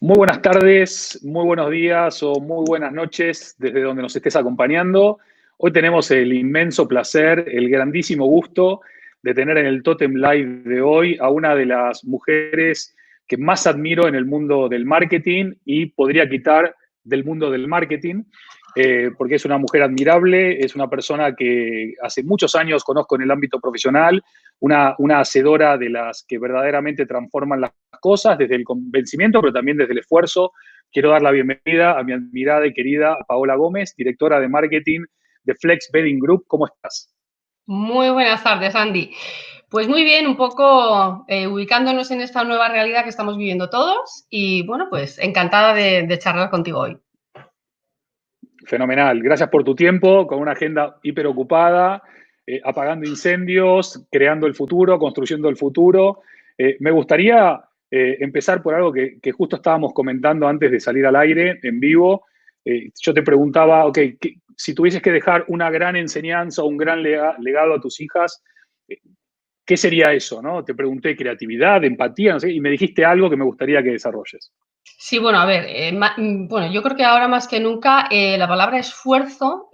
Muy buenas tardes, muy buenos días o muy buenas noches desde donde nos estés acompañando. Hoy tenemos el inmenso placer, el grandísimo gusto de tener en el Totem Live de hoy a una de las mujeres que más admiro en el mundo del marketing y podría quitar del mundo del marketing, porque es una mujer admirable, es una persona que hace muchos años conozco en el ámbito profesional, una hacedora de las que verdaderamente transforman las cosas desde el convencimiento, pero también desde el esfuerzo. Quiero dar la bienvenida a mi admirada y querida Paola Gómez, directora de marketing de Flex Bedding Group. ¿Cómo estás? Muy buenas tardes, Andy. Pues muy bien, un poco ubicándonos en esta nueva realidad que estamos viviendo todos y bueno, pues encantada de charlar contigo hoy. Fenomenal. Gracias por tu tiempo, con una agenda hiperocupada, apagando incendios, creando el futuro, construyendo el futuro. Me gustaría empezar por algo que justo estábamos comentando antes de salir al aire, en vivo. Yo te preguntaba, ok, si tuvieses que dejar una gran enseñanza o un gran legado a tus hijas, ¿qué sería eso, no? Te pregunté creatividad, empatía, no sé, y me dijiste algo que me gustaría que desarrolles. Sí, bueno, a ver, bueno, yo creo que ahora más que nunca la palabra esfuerzo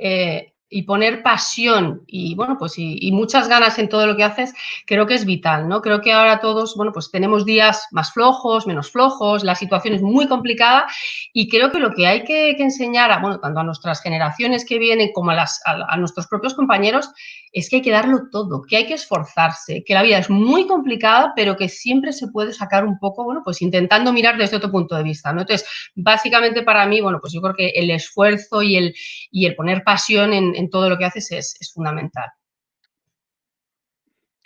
y poner pasión y, bueno, pues y muchas ganas en todo lo que haces, creo que es vital, ¿no? Creo que ahora todos, bueno, pues tenemos días más flojos, menos flojos, la situación es muy complicada y creo que lo que hay que enseñar, bueno, tanto a nuestras generaciones que vienen como a nuestros propios compañeros, es que hay que darlo todo, que hay que esforzarse, que la vida es muy complicada, pero que siempre se puede sacar un poco, bueno, pues intentando mirar desde otro punto de vista, ¿no? Entonces, básicamente para mí, bueno, pues yo creo que el esfuerzo y el poner pasión en todo lo que haces es fundamental.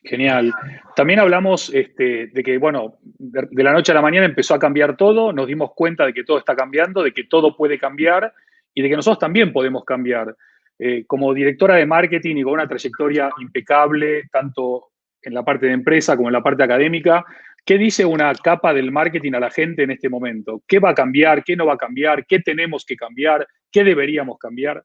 Genial. También hablamos de que, bueno, de la noche a la mañana empezó a cambiar todo, nos dimos cuenta de que todo está cambiando, de que todo puede cambiar y de que nosotros también podemos cambiar. Como directora de marketing y con una trayectoria impecable, tanto en la parte de empresa como en la parte académica, ¿qué dice una capa del marketing a la gente en este momento? ¿Qué va a cambiar? ¿Qué no va a cambiar? ¿Qué tenemos que cambiar? ¿Qué deberíamos cambiar?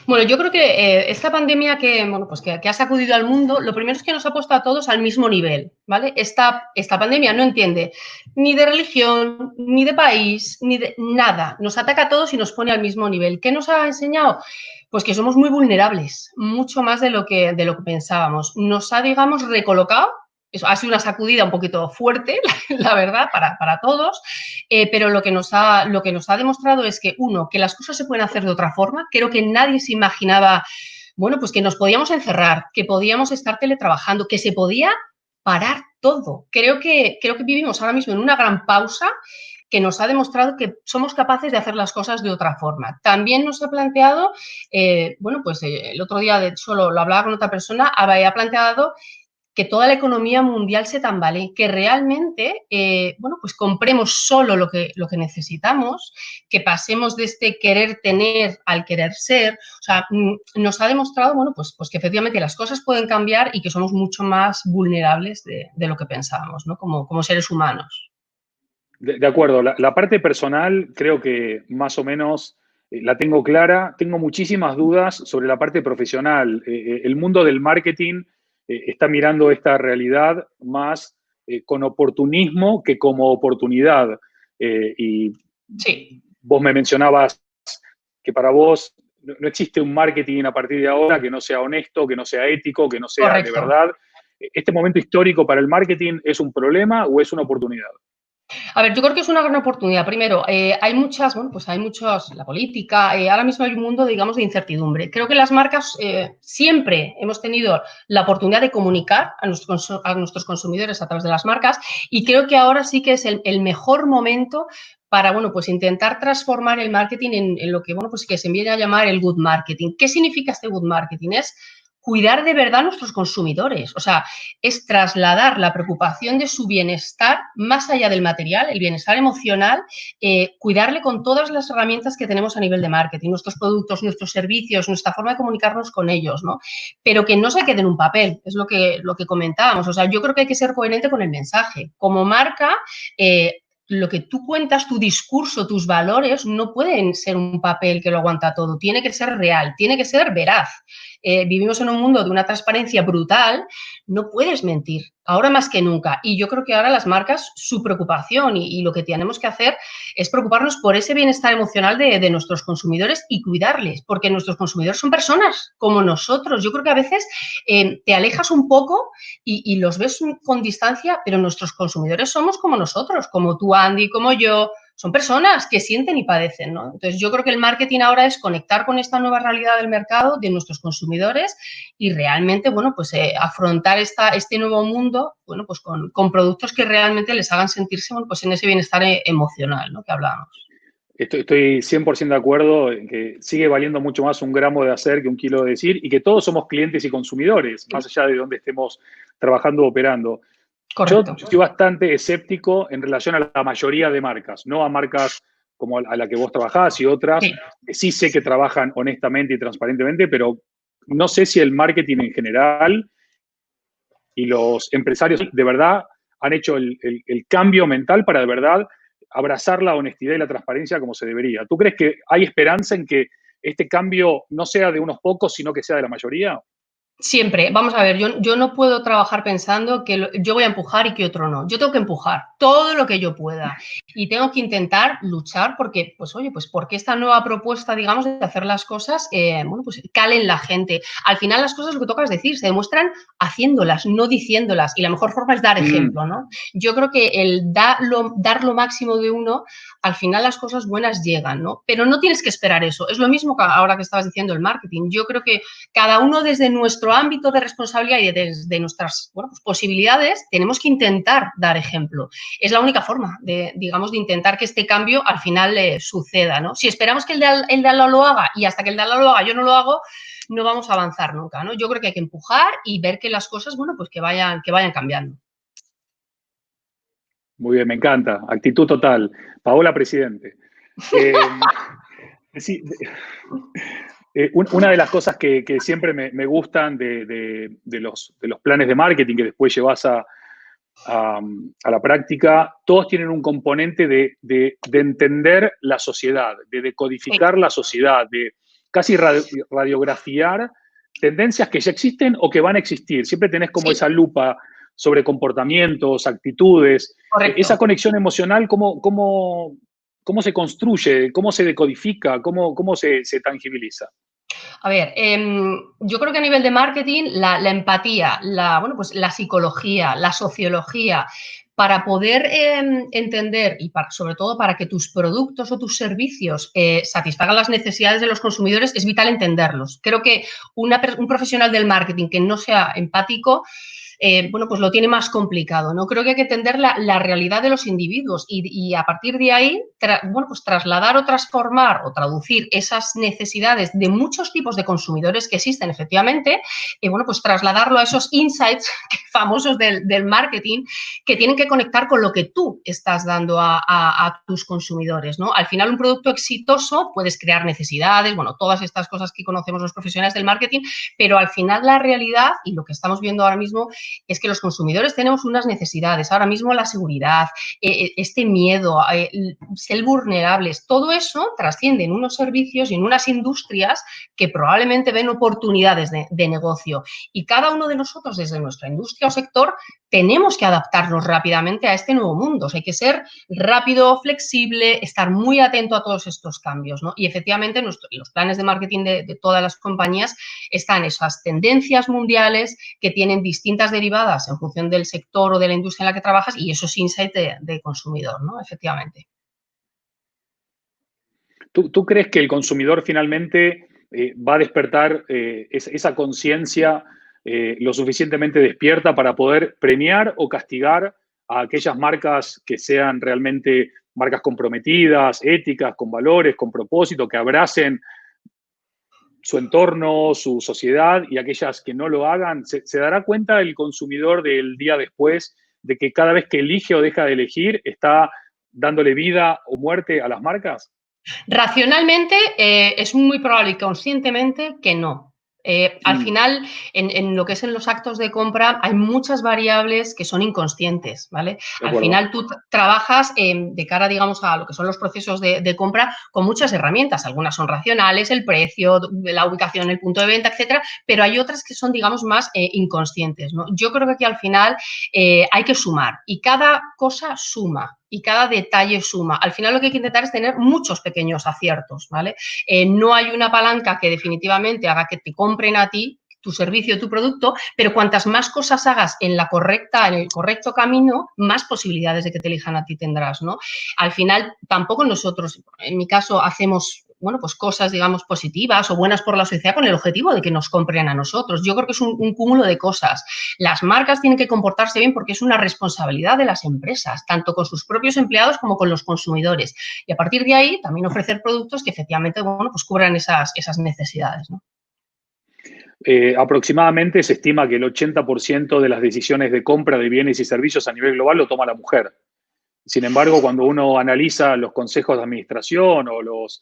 Bueno, yo creo que esta pandemia bueno, pues que ha sacudido al mundo, lo primero es que nos ha puesto a todos al mismo nivel, ¿vale? Esta pandemia no entiende ni de religión, ni de país, ni de nada. Nos ataca a todos y nos pone al mismo nivel. ¿Qué nos ha enseñado? Pues que somos muy vulnerables, mucho más de lo que pensábamos. Nos ha, digamos, recolocado. Eso ha sido una sacudida un poquito fuerte, la verdad, para todos, pero lo que nos ha demostrado es que, uno, que las cosas se pueden hacer de otra forma. Creo que nadie se imaginaba, bueno, pues que nos podíamos encerrar, que podíamos estar teletrabajando, que se podía parar todo. Creo que vivimos ahora mismo en una gran pausa que nos ha demostrado que somos capaces de hacer las cosas de otra forma. También nos ha planteado, bueno, pues el otro día, de hecho, lo hablaba con otra persona, había planteado que toda la economía mundial se tambalee, que realmente, bueno, pues compremos solo lo que necesitamos, que pasemos de este querer tener al querer ser. O sea, nos ha demostrado, bueno, pues que efectivamente las cosas pueden cambiar y que somos mucho más vulnerables de lo que pensábamos, ¿no? Como seres humanos. De acuerdo, la parte personal creo que más o menos la tengo clara. Tengo muchísimas dudas sobre la parte profesional. El mundo del marketing está mirando esta realidad más con oportunismo que como oportunidad. Y Sí. vos me mencionabas que para vos no existe un marketing a partir de ahora que no sea honesto, que no sea ético, que no sea de Correcto. verdad. ¿Este momento histórico para el marketing es un problema o es una oportunidad? A ver, yo creo que es una gran oportunidad. Primero, hay muchas, bueno, pues hay muchos, la política, ahora mismo hay un mundo, digamos, de incertidumbre. Creo que las marcas siempre hemos tenido la oportunidad de comunicar a nuestros consumidores a través de las marcas y creo que ahora sí que es el mejor momento para, bueno, pues intentar transformar el marketing en lo que, bueno, pues que se viene a llamar el good marketing. ¿Qué significa este good marketing? Es cuidar de verdad a nuestros consumidores, o sea, es trasladar la preocupación de su bienestar más allá del material, el bienestar emocional, cuidarle con todas las herramientas que tenemos a nivel de marketing, nuestros productos, nuestros servicios, nuestra forma de comunicarnos con ellos, ¿no? Pero que no se quede en un papel, es lo que comentábamos. O sea, yo creo que hay que ser coherente con el mensaje. Como marca, lo que tú cuentas, tu discurso, tus valores, no pueden ser un papel que lo aguanta todo, tiene que ser real, tiene que ser veraz. vivimos en un mundo de una transparencia brutal, no puedes mentir, ahora más que nunca. Y yo creo que ahora las marcas, su preocupación y lo que tenemos que hacer es preocuparnos por ese bienestar emocional de nuestros consumidores y cuidarles, porque nuestros consumidores son personas como nosotros. Yo creo que a veces te alejas un poco y los ves con distancia, pero nuestros consumidores somos como nosotros, como tú, Andy, como yo. Son personas que sienten y padecen, ¿no? Entonces, yo creo que el marketing ahora es conectar con esta nueva realidad del mercado, de nuestros consumidores y realmente, bueno, pues afrontar este nuevo mundo, bueno, pues con productos que realmente les hagan sentirse, bueno, pues en ese bienestar emocional, ¿no? Que hablábamos. Estoy 100% de acuerdo en que sigue valiendo mucho más un gramo de hacer que un kilo de decir y que todos somos clientes y consumidores, más allá de donde estemos trabajando o operando. Correcto. Yo estoy bastante escéptico en relación a la mayoría de marcas, no a marcas como a la que vos trabajás y otras, Sí. que sí sé que trabajan honestamente y transparentemente, pero no sé si el marketing en general y los empresarios de verdad han hecho el cambio mental para de verdad abrazar la honestidad y la transparencia como se debería. ¿Tú crees que hay esperanza en que este cambio no sea de unos pocos, sino que sea de la mayoría? Siempre, vamos a ver, yo no puedo trabajar pensando que yo voy a empujar y que otro no. Yo tengo que empujar todo lo que yo pueda y tengo que intentar luchar porque, pues oye, pues porque esta nueva propuesta, digamos, de hacer las cosas, bueno, pues cale en la gente. Al final las cosas lo que toca es decir, se demuestran haciéndolas, no diciéndolas y la mejor forma es dar ejemplo, ¿no? Yo creo que el dar lo máximo de uno, al final las cosas buenas llegan, ¿no? Pero no tienes que esperar eso. Es lo mismo que ahora que estabas diciendo el marketing. Yo creo que cada uno desde nuestro ámbito de responsabilidad y desde nuestras, bueno, pues posibilidades tenemos que intentar dar ejemplo. Es la única forma de, digamos, de intentar que este cambio al final suceda, ¿no? Si esperamos que el de al lado lo haga y hasta que el de al lado lo haga yo no lo hago, no vamos a avanzar nunca, ¿no? Yo creo que hay que empujar y ver que las cosas, bueno, pues que vayan cambiando. Muy bien, me encanta. Actitud total. Paola, presidente. Sí, una de las cosas que siempre me gustan de los planes de marketing que después llevas a la práctica, todos tienen un componente de entender la sociedad, de decodificar la sociedad, de casi radiografiar tendencias que ya existen o que van a existir. Siempre tenés como esa lupa sobre comportamientos, actitudes. Correcto. Esa conexión emocional, ¿cómo se construye? ¿Cómo se decodifica? ¿Cómo se tangibiliza? A ver, yo creo que a nivel de marketing, la empatía, bueno, pues la psicología, la sociología, para poder entender y sobre todo para que tus productos o tus servicios satisfagan las necesidades de los consumidores, es vital entenderlos. Creo que un profesional del marketing que no sea empático, bueno, pues lo tiene más complicado, ¿no? Creo que hay que entender la realidad de los individuos y a partir de ahí, bueno, pues trasladar o transformar o traducir esas necesidades de muchos tipos de consumidores que existen efectivamente, bueno, pues trasladarlo a esos insights famosos del marketing que tienen que conectar con lo que tú estás dando a tus consumidores, ¿no? Al final, un producto exitoso puedes crear necesidades, bueno, todas estas cosas que conocemos los profesionales del marketing, pero al final la realidad y lo que estamos viendo ahora mismo es que los consumidores tenemos unas necesidades, ahora mismo la seguridad, este miedo, ser vulnerables, todo eso trasciende en unos servicios y en unas industrias que probablemente ven oportunidades de negocio y cada uno de nosotros desde nuestra industria o sector tenemos que adaptarnos rápidamente a este nuevo mundo, o sea, hay que ser rápido, flexible, estar muy atento a todos estos cambios, ¿no? Y efectivamente los planes de marketing de todas las compañías están esas tendencias mundiales que tienen distintas derivadas en función del sector o de la industria en la que trabajas y esos insights de consumidor, ¿no? Efectivamente. ¿Tú crees que el consumidor finalmente va a despertar esa conciencia lo suficientemente despierta para poder premiar o castigar a aquellas marcas que sean realmente marcas comprometidas, éticas, con valores, con propósito, que abracen su entorno, su sociedad, y aquellas que no lo hagan? ¿Se dará cuenta el consumidor del día después de que cada vez que elige o deja de elegir está dándole vida o muerte a las marcas? Racionalmente es muy probable y conscientemente que no. Al final, en lo que es en los actos de compra, hay muchas variables que son inconscientes, ¿vale? Al final tú trabajas de cara, digamos, a lo que son los procesos de compra con muchas herramientas. Algunas son racionales, el precio, la ubicación, el punto de venta, etcétera, pero hay otras que son, digamos, más inconscientes, ¿no? Yo creo que aquí al final hay que sumar y cada cosa suma. Y cada detalle suma. Al final lo que hay que intentar es tener muchos pequeños aciertos, ¿vale? No hay una palanca que definitivamente haga que te compren a ti tu servicio, tu producto, pero cuantas más cosas hagas en el correcto camino, más posibilidades de que te elijan a ti tendrás, ¿no? Al final, tampoco nosotros, en mi caso, hacemos pues cosas, digamos, positivas o buenas por la sociedad con el objetivo de que nos compren a nosotros. Yo creo que es un cúmulo de cosas. Las marcas tienen que comportarse bien porque es una responsabilidad de las empresas, tanto con sus propios empleados como con los consumidores. Y a partir de ahí, también ofrecer productos que efectivamente, pues cubran esas necesidades, ¿no? Aproximadamente se estima que el 80% de las decisiones de compra de bienes y servicios a nivel global lo toma la mujer. Sin embargo, cuando uno analiza los consejos de administración o los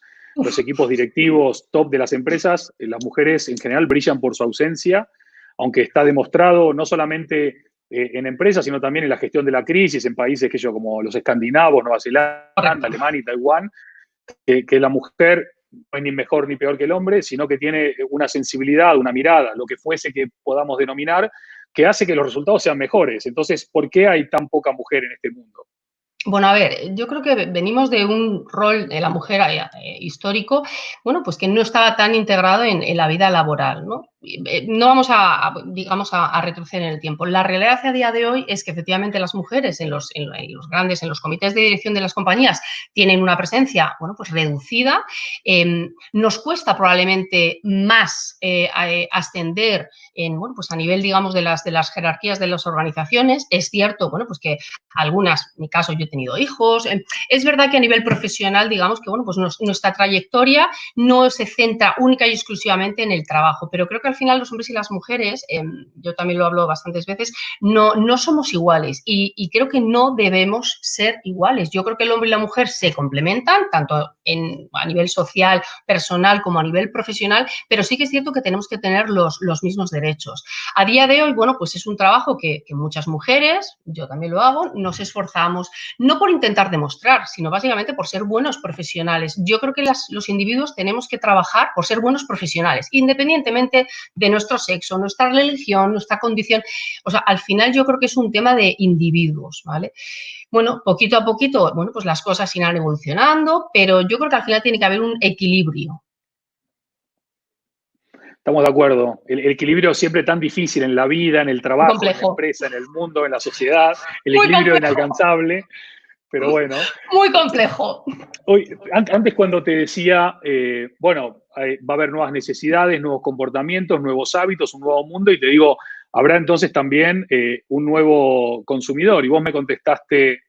equipos directivos top de las empresas, las mujeres en general brillan por su ausencia, aunque está demostrado no solamente en empresas, sino también en la gestión de la crisis en países como los escandinavos, Nueva Zelanda, Alemania y Taiwán, que la mujer no es ni mejor ni peor que el hombre, sino que tiene una sensibilidad, una mirada, lo que fuese que podamos denominar, que hace que los resultados sean mejores. Entonces, ¿por qué hay tan poca mujer en este mundo? Bueno, a ver, yo creo que venimos de un rol de la mujer histórico, pues que no estaba tan integrado en la vida laboral, ¿no? No vamos digamos, a retroceder en el tiempo. La realidad a día de hoy es que efectivamente las mujeres en los comités de dirección de las compañías tienen una presencia, pues reducida. Nos cuesta probablemente más ascender pues a nivel, digamos, de las jerarquías de las organizaciones. Es cierto, pues que algunas, en mi caso, yo he tenido hijos. Es verdad que a nivel profesional, digamos que, pues nuestra trayectoria no se centra única y exclusivamente en el trabajo, pero creo que al final los hombres y las mujeres, yo también lo hablo bastantes veces, no somos iguales y creo que no debemos ser iguales. Yo creo que el hombre y la mujer se complementan, tanto a nivel social, personal, como a nivel profesional, pero sí que es cierto que tenemos que tener los mismos derechos. A día de hoy, pues es un trabajo que muchas mujeres, yo también lo hago, nos esforzamos, no por intentar demostrar, sino básicamente por ser buenos profesionales. Yo creo que los individuos tenemos que trabajar por ser buenos profesionales, independientemente de nuestro sexo, nuestra religión, nuestra condición. O sea, al final yo creo que es un tema de individuos, ¿vale? Bueno, poquito a poquito, pues las cosas irán evolucionando, pero yo creo que al final tiene que haber un equilibrio. Estamos de acuerdo. El equilibrio siempre tan difícil en la vida, en el trabajo, en la empresa, en el mundo, en la sociedad. El equilibrio inalcanzable, pero bueno. Muy complejo. Hoy, antes cuando te decía, va a haber nuevas necesidades, nuevos comportamientos, nuevos hábitos, un nuevo mundo, y te digo, habrá entonces también un nuevo consumidor. Y vos me contestaste...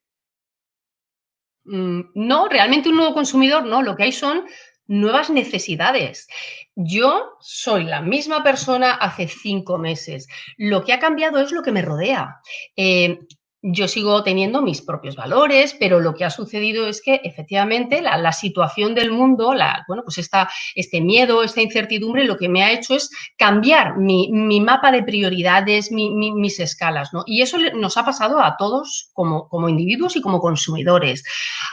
No, realmente un nuevo consumidor no. Lo que hay son nuevas necesidades. Yo soy la misma persona hace 5 meses. Lo que ha cambiado es lo que me rodea. Yo sigo teniendo mis propios valores, pero lo que ha sucedido es que efectivamente la situación del mundo, pues este miedo, esta incertidumbre, lo que me ha hecho es cambiar mi mapa de prioridades, mis escalas, ¿no? Y eso nos ha pasado a todos como individuos y como consumidores.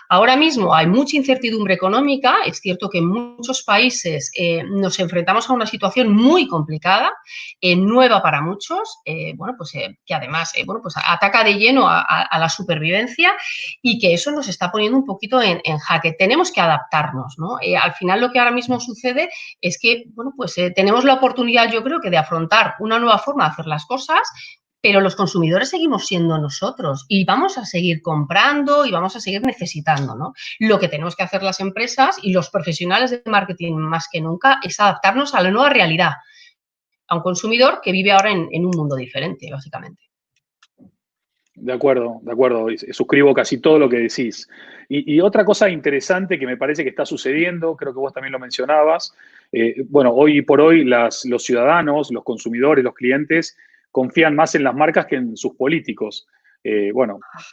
Ahora mismo hay mucha incertidumbre económica. Es cierto que en muchos países nos enfrentamos a una situación muy complicada, nueva para muchos, que además pues ataca de lleno a la supervivencia y que eso nos está poniendo un poquito en jaque. Tenemos que adaptarnos, ¿no? Al final lo que ahora mismo sucede es que tenemos la oportunidad, yo creo, que de afrontar una nueva forma de hacer las cosas, pero los consumidores seguimos siendo nosotros y vamos a seguir comprando y vamos a seguir necesitando, ¿no? Lo que tenemos que hacer las empresas y los profesionales de marketing más que nunca es adaptarnos a la nueva realidad, a un consumidor que vive ahora en un mundo diferente, básicamente. De acuerdo. Suscribo casi todo lo que decís. Y otra cosa interesante que me parece que está sucediendo, creo que vos también lo mencionabas, hoy por hoy los ciudadanos, los consumidores, los clientes confían más en las marcas que en sus políticos.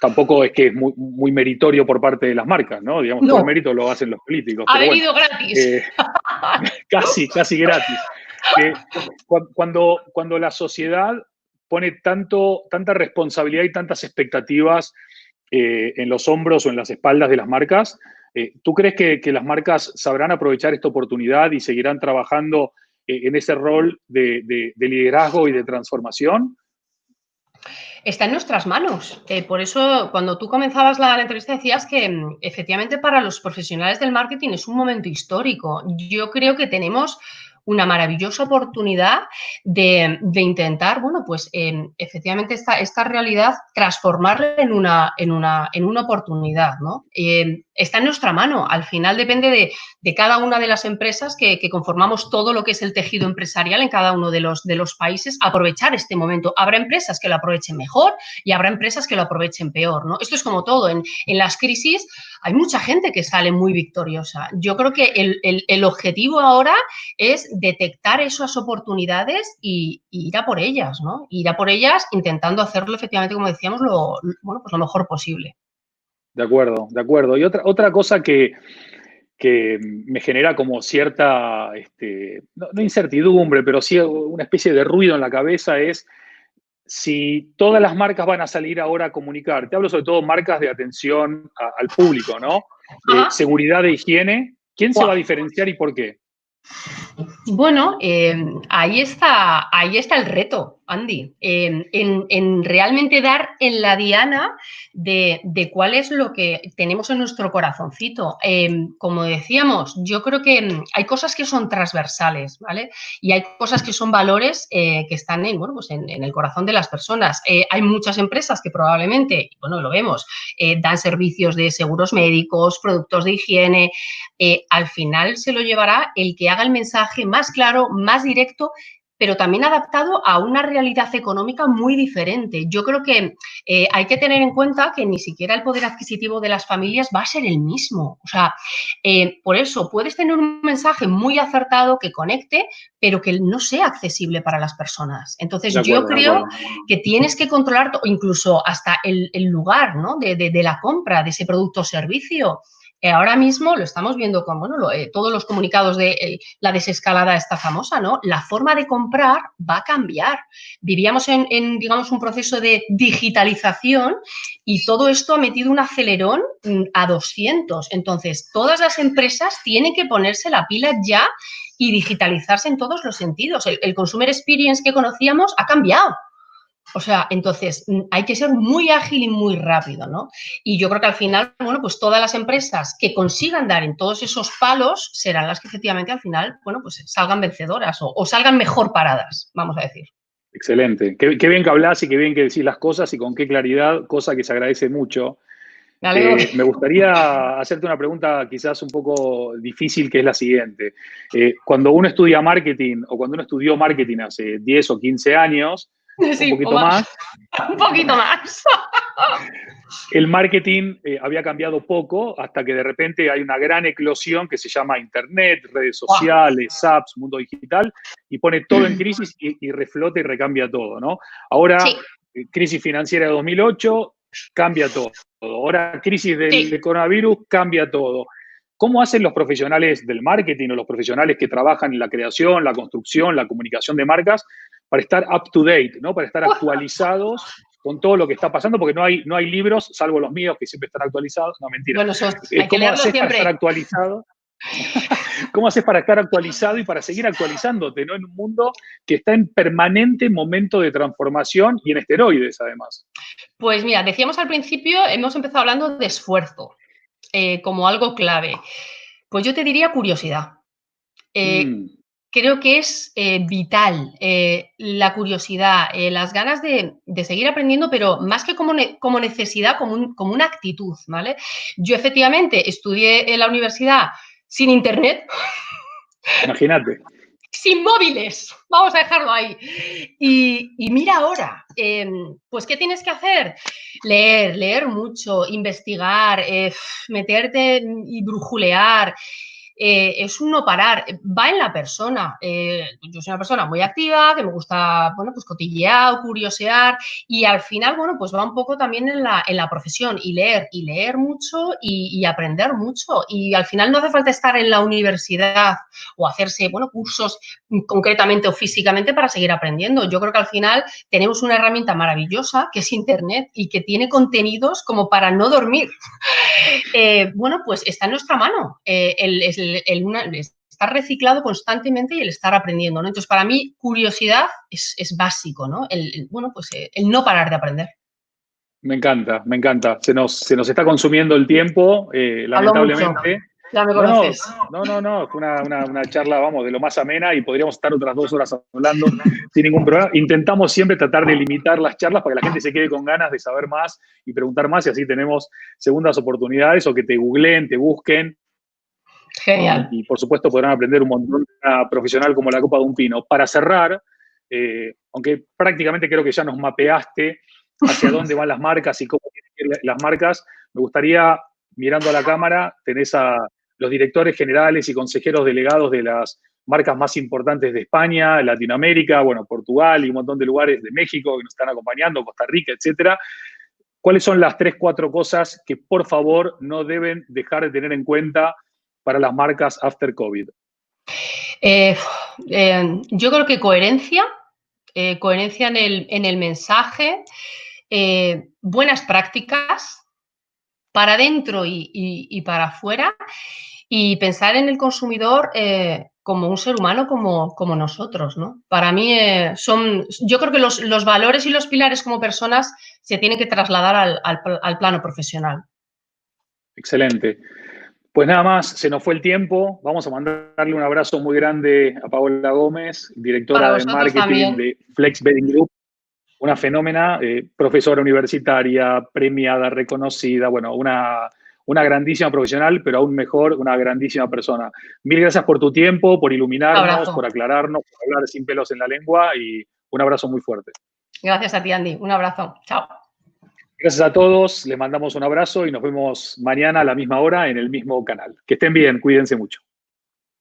Tampoco es que es muy meritorio por parte de las marcas, ¿no? Digamos, todo el mérito lo hacen los políticos. Ha venido gratis. Casi gratis. que cuando la sociedad pone tanta responsabilidad y tantas expectativas en los hombros o en las espaldas de las marcas, ¿tú crees que las marcas sabrán aprovechar esta oportunidad y seguirán trabajando en ese rol de liderazgo y de transformación? Está en nuestras manos. Por eso, cuando tú comenzabas la entrevista, decías que efectivamente para los profesionales del marketing es un momento histórico. Yo creo que tenemos una maravillosa oportunidad de intentar, bueno, pues efectivamente esta realidad transformarla en una oportunidad, ¿no? Está en nuestra mano. Al final depende de cada una de las empresas que conformamos todo lo que es el tejido empresarial en cada uno de los países, aprovechar este momento. Habrá empresas que lo aprovechen mejor y habrá empresas que lo aprovechen peor, ¿no? Esto es como todo. En las crisis hay mucha gente que sale muy victoriosa. Yo creo que el objetivo ahora es detectar esas oportunidades y ir a por ellas, ¿no? Ir a por ellas intentando hacerlo efectivamente, como decíamos, lo mejor posible. De acuerdo, de acuerdo. Y otra cosa que me genera como cierta, no incertidumbre, pero sí una especie de ruido en la cabeza es si todas las marcas van a salir ahora a comunicar. Te hablo sobre todo marcas de atención al público, ¿no? De seguridad e higiene. ¿Quién se va a diferenciar y por qué? Bueno, ahí está el reto, Andy, en realmente dar en la diana de cuál es lo que tenemos en nuestro corazoncito. Como decíamos, yo creo que hay cosas que son transversales, ¿vale? Y hay cosas que son valores que están pues en el corazón de las personas. Hay muchas empresas que probablemente, bueno, lo vemos, dan servicios de seguros médicos, productos de higiene. Al final se lo llevará el que haga el mensaje más claro, más directo, pero también adaptado a una realidad económica muy diferente. Yo creo que hay que tener en cuenta que ni siquiera el poder adquisitivo de las familias va a ser el mismo. O sea, por eso puedes tener un mensaje muy acertado que conecte, pero que no sea accesible para las personas. Entonces, yo creo que tienes que controlar incluso hasta el lugar, ¿no? de la compra de ese producto o servicio. Ahora mismo lo estamos viendo con todos los comunicados de la desescalada esta famosa, ¿no? La forma de comprar va a cambiar. Vivíamos en digamos, un proceso de digitalización y todo esto ha metido un acelerón a 200. Entonces, todas las empresas tienen que ponerse la pila ya y digitalizarse en todos los sentidos. El consumer experience que conocíamos ha cambiado. O sea, entonces hay que ser muy ágil y muy rápido, ¿no? Y yo creo que al final, bueno, pues todas las empresas que consigan dar en todos esos palos serán las que efectivamente al final, bueno, pues salgan vencedoras o salgan mejor paradas, vamos a decir. Excelente. Qué bien que hablas y qué bien que decís las cosas y con qué claridad, cosa que se agradece mucho. Me gustaría hacerte una pregunta quizás un poco difícil, que es la siguiente. Cuando uno estudia marketing o cuando uno estudió marketing hace 10 o 15 años, sí, un poquito más. Un poquito más. El marketing había cambiado poco hasta que de repente hay una gran eclosión que se llama Internet, redes sociales, apps, mundo digital, y pone todo en crisis y reflota y recambia todo, ¿no? Ahora, sí. Crisis financiera de 2008, cambia todo. Ahora, crisis del coronavirus, cambia todo. ¿Cómo hacen los profesionales del marketing o los profesionales que trabajan en la creación, la construcción, la comunicación de marcas para estar up to date, ¿no? Para estar actualizados con todo lo que está pasando? Porque no hay libros, salvo los míos, que siempre están actualizados. No, mentira. Bueno, ¿cómo haces para estar actualizado? ¿Cómo haces para estar actualizado y para seguir actualizándote, ¿no? En un mundo que está en permanente momento de transformación y en esteroides, además? Pues mira, decíamos al principio, hemos empezado hablando de esfuerzo como algo clave. Pues yo te diría curiosidad. Creo que es vital la curiosidad, las ganas de seguir aprendiendo, pero más que como necesidad, como una actitud, ¿vale? Yo efectivamente estudié en la universidad sin internet. Imagínate. Sin móviles, vamos a dejarlo ahí. Y mira ahora, pues ¿qué tienes que hacer? Leer mucho, investigar, meterte y brujulear. es un no parar, va en la persona. Yo soy una persona muy activa, que me gusta, bueno, pues cotillear, curiosear, y al final, bueno, pues va un poco también en la profesión, y leer mucho y aprender mucho. Y al final no hace falta estar en la universidad o hacerse, bueno, cursos concretamente o físicamente para seguir aprendiendo. Yo creo que al final tenemos una herramienta maravillosa que es Internet y que tiene contenidos como para no dormir. Bueno, pues está en nuestra mano estar reciclado constantemente y el estar aprendiendo, ¿no? Entonces, para mí, curiosidad es básico, ¿no? Bueno, pues el no parar de aprender. Me encanta, me encanta. Se nos está consumiendo el tiempo, Hablo mucho, lamentablemente. ya me No, conoces. no, fue una charla, vamos, de lo más amena y podríamos estar otras 2 horas hablando sin ningún problema. Intentamos siempre tratar de limitar las charlas para que la gente se quede con ganas de saber más y preguntar más y así tenemos segundas oportunidades o que te googleen, te busquen. Genial. Y por supuesto podrán aprender un montón de una profesional como la Copa de un Pino. Para cerrar, aunque prácticamente creo que ya nos mapeaste hacia dónde van las marcas y cómo tienen que ir las marcas, me gustaría, mirando a la cámara, tenés a los directores generales y consejeros delegados de las marcas más importantes de España, Latinoamérica, bueno, Portugal y un montón de lugares de México que nos están acompañando, Costa Rica, etcétera. ¿Cuáles son las 3, 4 cosas que, por favor, no deben dejar de tener en cuenta para las marcas after COVID? Yo creo que coherencia en el mensaje, buenas prácticas para adentro y para afuera, y pensar en el consumidor como un ser humano como nosotros, ¿no? Para mí yo creo que los valores y los pilares como personas se tienen que trasladar al plano profesional. Excelente. Pues nada más, se nos fue el tiempo. Vamos a mandarle un abrazo muy grande a Paola Gómez, Para directora de vosotros marketing también. de Flex Bedding Group, una fenómena, profesora universitaria, premiada, reconocida, bueno, una grandísima profesional, pero aún mejor, una grandísima persona. Mil gracias por tu tiempo, por iluminarnos, Abrazo. por aclararnos, por hablar sin pelos en la lengua y un abrazo muy fuerte. Gracias a ti, Andy. Un abrazo. Chao. Gracias a todos, les mandamos un abrazo y nos vemos mañana a la misma hora en el mismo canal. Que estén bien, cuídense mucho.